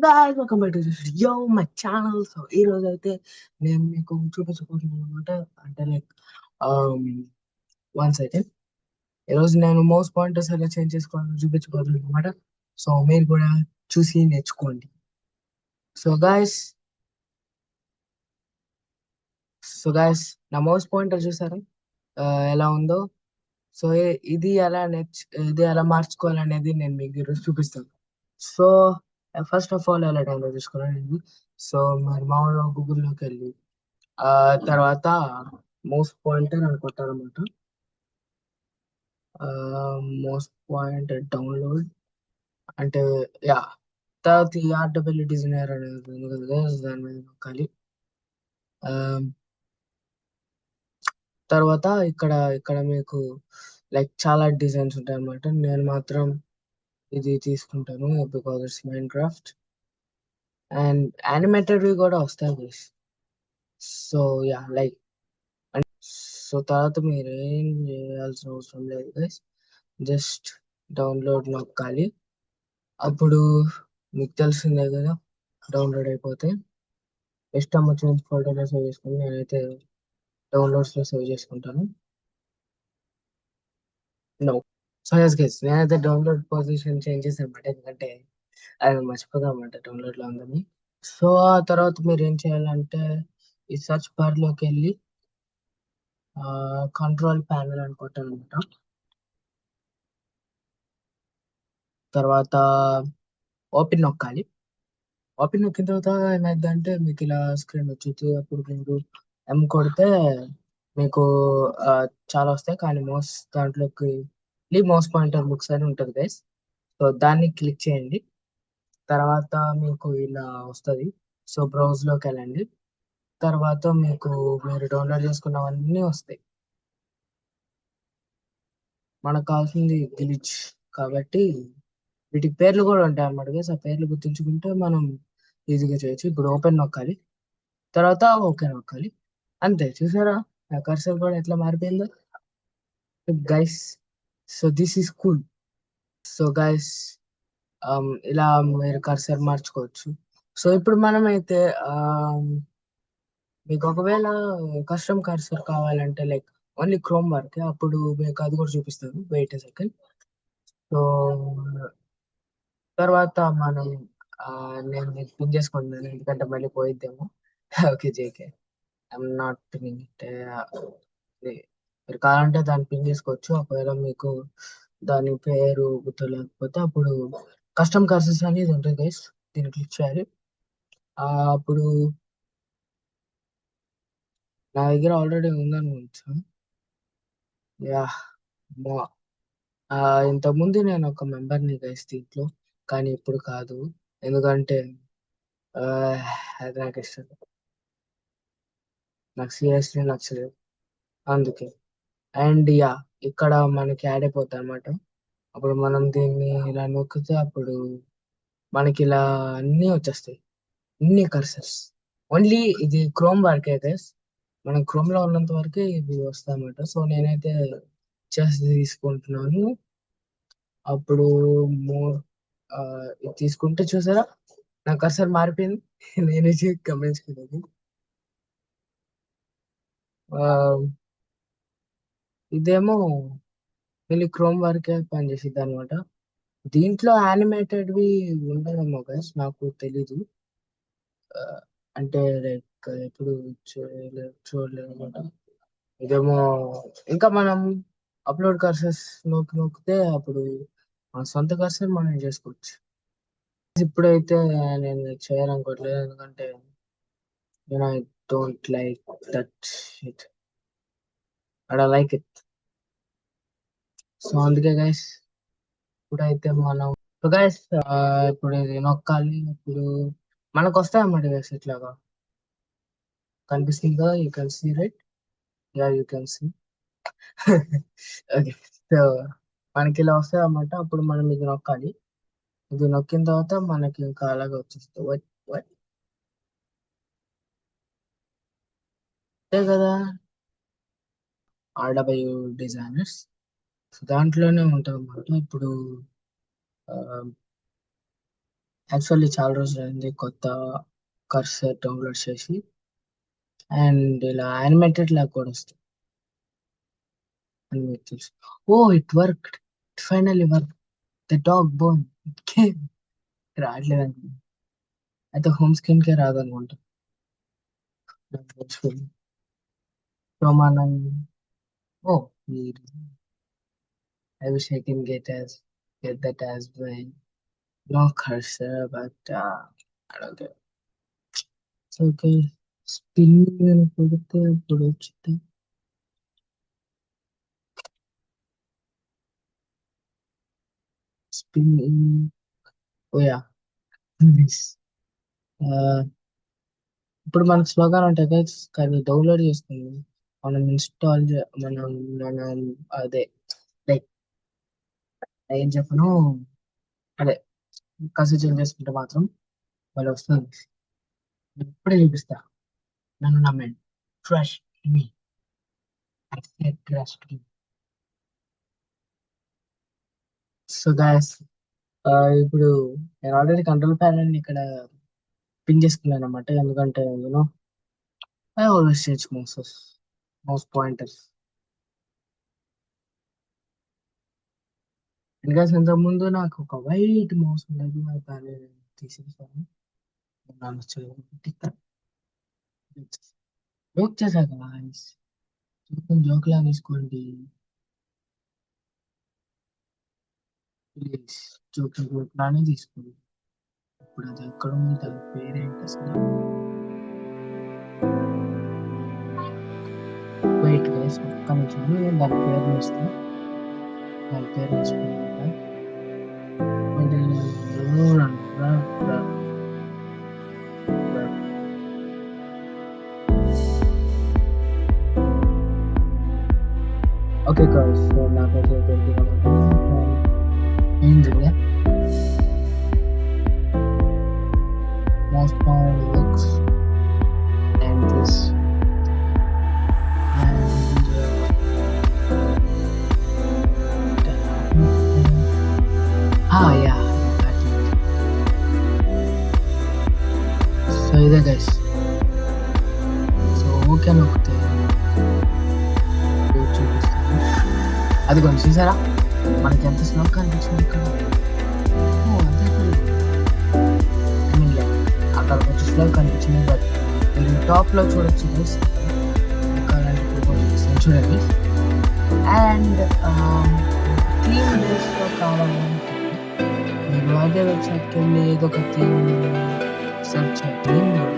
guys, welcome back to this yo my channel. So ఈ రోజు అయితే నేను మీకు చూపించబోతున్నాను అనమాట. అంటే లైక్ వన్ సెకండ్. ఈ రోజు నేను మౌస్ పాయింటర్స్ ఎలా చేంజ్ చేసుకోవాలని చూపించబోతున్నాను అనమాట. సో మీరు కూడా చూసి నేర్చుకోండి. సో గైస్ సో గైస్ నా మౌస్ పాయింటర్ చూసారా ఎలా ఉందో. సో ఇది ఎలా మార్చుకోవాలనేది నేను మీకు ఈరోజు చూపిస్తాను. సో ఫస్ట్ ఆఫ్ ఆల్ ఎలా డౌన్లోడ్ చేసుకోవాలనేది. సో మీరు మామూలుగా గూగుల్లోకి వెళ్ళి ఆ తర్వాత మౌస్ పాయింటర్ అని కొట్టాలన్నమాట. మౌస్ పాయింటర్ డౌన్లోడ్ అంటే యా తర్వాత ఈ ఆర్డబ్ల్యూ డిజైనర్ అనేది ఉంది కదా, దాని మీద నొక్కాలి. ఆ, తర్వాత ఇక్కడ ఇక్కడ మీకు లైక్ చాలా డిజైన్స్ ఉంటాయి అన్నమాట. నేను మాత్రం ఇది తీసుకుంటాను because it's Minecraft and animated కూడా వస్తాయి. సో యా లైక్ సో తర్వాత మీరు ఏం చేయాల్సిన అవసరం లేదు గైస్. Just download నొక్కాలి. అప్పుడు మీకు తెలిసిందే కదా, డౌన్లోడ్ అయిపోతే ఇష్టం వచ్చిన ఫోల్డర్లో సేవ్ చేసుకుని నేనైతే డౌన్లోడ్స్లో సేవ్ చేసుకుంటాను. నో సో ఎస్ గైస్, నేనైతే డౌన్లోడ్ పొజిషన్ చేంజ్ చేశాను అనమాట. ఎందుకంటే అది మర్చిపోతాం అనమాట డౌన్లోడ్లో ఉందని. సో ఆ తర్వాత మీరు ఏం చేయాలంటే ఈ సర్చ్ బార్లోకి వెళ్ళి కంట్రోల్ ప్యానెల్ అని కొట్టాలన్నమాట. తర్వాత ఓపెన్ నొక్కాలి. ఓపెన్ నొక్కిన తర్వాత ఏమైందంటే మీకు ఇలా స్క్రీన్ వచ్చి అప్పుడు మీరు ఎం కొడితే మీకు ఆ, చాలా వస్తాయి. కానీ దాంట్లోకి మౌస్ పాయింటర్ బుక్స్ అని ఉంటుంది గైస్. సో దాన్ని క్లిక్ చేయండి. తర్వాత మీకు ఇలా వస్తుంది. సో బ్రౌజ్లోకి వెళ్ళండి. తర్వాత మీకు మీరు డౌన్లోడ్ చేసుకున్నవన్నీ వస్తాయి. మనకు కావాల్సింది గ్లిచ్ కాబట్టి వీటికి పేర్లు కూడా ఉంటాయి అన్నమాట గైస్. ఆ పేర్లు గుర్తుంచుకుంటే మనం ఈజీగా చేయొచ్చు. ఇప్పుడు ఓపెన్ నొక్కాలి, తర్వాత ఓకే నొక్కాలి. అంతే, చూసారా నా కర్సర్ కూడా ఎట్లా మారిపోయిందో guys. So this is cool. So guys ఇలా మీరు కర్సర్ మార్చుకోవచ్చు. సో ఇప్పుడు మనమైతే మీకు ఒకవేళ కస్టమ్ కర్సర్ కావాలంటే లైక్ ఓన్లీ క్రోమ్ వరకే, అప్పుడు మీకు అది కూడా చూపిస్తాను. Wait second. సో తర్వాత మనం ఆ, నేను మీకు పిన్ చేసుకుంటున్నాను ఎందుకంటే మళ్ళీ పోయిద్దేమో. Okay JK, I'm not pinning it. మీరు కావాలంటే దాన్ని పిన్ చేసుకోవచ్చు. ఒకవేళ మీకు దాని పేరు గుర్తు లేకపోతే అప్పుడు కస్టమ్ కర్సెస్ అనేది ఉంటుంది గైస్, దీన్ని క్లిక్ చేయాలి. అప్పుడు నా దగ్గర ఆల్రెడీ ఉందనుకోవచ్చు. యా ఆ, ఇంతకుముందు నేను ఒక మెంబర్ని గైస్ దీంట్లో, కానీ ఇప్పుడు కాదు. ఎందుకంటే ఆ, అది నాకు ఇష్టం, నాకు సీరియస్లీ నచ్చలేదు అందుకే. అండ్ యా ఇక్కడ మనకి యాడ్ అయిపోతాయి అనమాట. అప్పుడు మనం దీన్ని ఇలా నొక్కితే అప్పుడు మనకి ఇలా అన్నీ వచ్చేస్తాయి, అన్ని కర్సర్స్. ఓన్లీ ఇది క్రోమ్ వరకే గైస్, మనం క్రోమ్ లో ఉన్నంత వరకే ఇది వస్తాయి అన్నమాట. సో నేనైతే చెస్ తీసుకుంటున్నాను. అప్పుడు మోర్ ఇది తీసుకుంటే చూసారా నా కర్సర్ మారిపోయింది. నేను గమనించుకున్నది. ఆ, ఇదేమో మళ్ళీ క్రోమ్ వరకే పనిచేసిద్ది అనమాట. దీంట్లో యానిమేటెడ్వి ఉండదేమో గైస్, నాకు తెలీదు. ఆ, అంటే లైక్ ఎప్పుడు చూడలేదు అనమాట. ఇదేమో ఇంకా మనం అప్లోడ్ కర్సర్స్ నొక్కితే అప్పుడు మన సొంత కర్సర్ మనం చేసుకోవచ్చు. ఇప్పుడైతే నేను చేయాలనుకోవట్లేదు, ఎందుకంటే I don't like that shit. I don't like it. So అందుకే గైస్ ఇప్పుడైతే మనం గైస్ ఇప్పుడు ఇది నొక్కాలి. ఇప్పుడు మనకు వస్తాయి అన్నమాట గైస్ ఇట్లాగా కనిపిస్తుంది కదా, you can see right. Yeah you can see. Okay. So మనకి ఇలా వస్తాయి అన్నమాట. అప్పుడు మనం ఇది నొక్కాలి. ఇది నొక్కిన తర్వాత మనకి ఇంకా అలాగే వచ్చేస్తుంది. అంతే కదా, ఆర్డబ్ల్యూ డిజైనర్స్ దాంట్లోనే ఉంటాం అన్నమాట. ఇప్పుడు యాక్చువల్లీ చాలా రోజులైంది కొత్త కర్సర్ డౌన్లోడ్ చేసి. అండ్ ఇలా యానిమేటెడ్ లాగా కూడా వస్తుంది అని మీకు తెలుసు. Oh it work, it finally work. The dog bone రావట్లేదండి. అయితే హోమ్ స్క్రీన్ కే రాదనుకుంటా. నాకు తెలుసు. సో మనం ఓ మీరు I wish I can get that as my no cursor, but I don't care. It's okay. Spin అని కొడితే ఇప్పుడు వచ్చింది. Spin in. Oh yeah. This. ఇప్పుడు మనకు స్లోగాన్ ఉంటాయి గైస్, కానీ డౌన్లోడ్ చేసుకుంది మనం మనం అదే లైక్ ఏం చెప్పను, అదే కసి చేంజ్ చేసుకుంటే మాత్రం వాళ్ళు వస్తుంది. ఇప్పుడే చూపిస్తా, నన్ను నమ్మండి. Trust me, I said trust me. So guys, ఇప్పుడు నేను ఆల్రెడీ కంట్రోల్ ప్యానల్ ఇక్కడ పిన్ చేసుకున్నాను అనమాట. ఎందుకంటే I always change mouse pointers. ఇంకా ఇంతకు ముందు నాకు ఒక వైట్ మౌస్ ఉండేది, ఆ దాన్ని తీసేసాను. నాకు నచ్చలేదు. జోక్ చేశా గాయస్, జోక్ లా తీసుకోండి ప్లీజ్. జోక్ లానే తీసుకోండి. ఇప్పుడు అది ఎక్కడ ఉంది, దాని పేరేంటి అసలు? వెయిట్ గైస్, ఒక్క నిమిషం. దాని పేరు వేస్తాను, దాని పేరు వేసుకుంటా. ఓకే గైస్, నాకైతే ఏంటంటే most power looks and this and yeah, got it. So ఇదే గైస్. సో ఓకే నొక్కితే చూపిస్తాను. అది కొంచెం చూసారా మనకి ఎంత స్లో కనిపించింది ఇక్కడ. అదే ఐ మీన్ లైక్ అక్కడ కొంచెం స్లో కనిపించింది, బట్ మీరు టాప్లో చూడొచ్చు గైస్. చూడండి. అండ్ థీమ్ బేస్లో కావాలంటే మీరు అదే వెబ్సైట్కి వెళ్ళి ఏదో ఒక థీమ్ సెర్చ్ చేయండి.